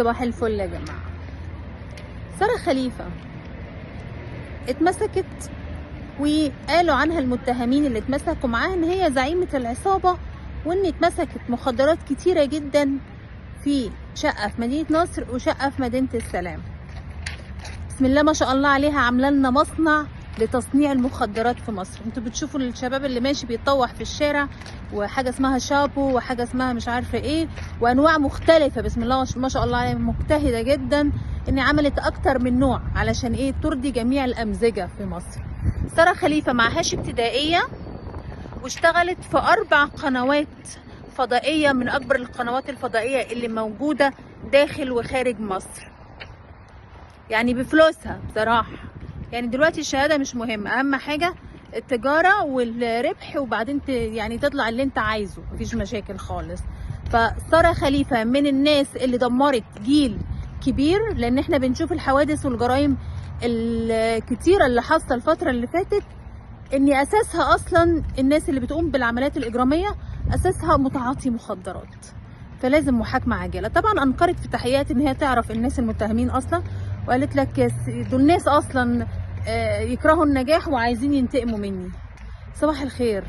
صباح الفل يا جماعة. سارة خليفة اتمسكت وقالوا عنها المتهمين اللي اتمسكوا معاها ان هي زعيمة العصابة، وان اتمسكت مخدرات كتيرة جدا في شقة في مدينة نصر وشقة في مدينة السلام. بسم الله ما شاء الله عليها، عاملة لنا مصنع لتصنيع المخدرات في مصر. انتوا بتشوفوا الشباب اللي ماشي بيتطوح في الشارع، وحاجه اسمها شابو، وحاجه اسمها مش عارفه ايه، وانواع مختلفه. بسم الله ما شاء الله عليها، مجتهده جدا ان عملت اكتر من نوع علشان ايه؟ ترضي جميع الامزجه في مصر. سارة خليفه معهاش ابتدائيه، واشتغلت في 4 قنوات فضائيه من اكبر القنوات الفضائيه اللي موجوده داخل وخارج مصر، يعني بفلوسها بصراحه. يعني دلوقتي الشهاده مش مهمه، اهم حاجه التجاره والربح، وبعدين يعني تطلع اللي انت عايزه، مفيش مشاكل خالص. فسارة خليفه من الناس اللي دمرت جيل كبير، لان احنا بنشوف الحوادث والجرائم الكتيره اللي حصل الفتره اللي فاتت، ان اساسها اصلا الناس اللي بتقوم بالعمليات الاجراميه اساسها متعاطي مخدرات. فلازم محاكمه عاجله. طبعا انكرت في تحقيقات ان هي تعرف الناس المتهمين اصلا، وقالت لك دول ناس اصلا يكرهوا النجاح وعايزين ينتقموا مني. صباح الخير.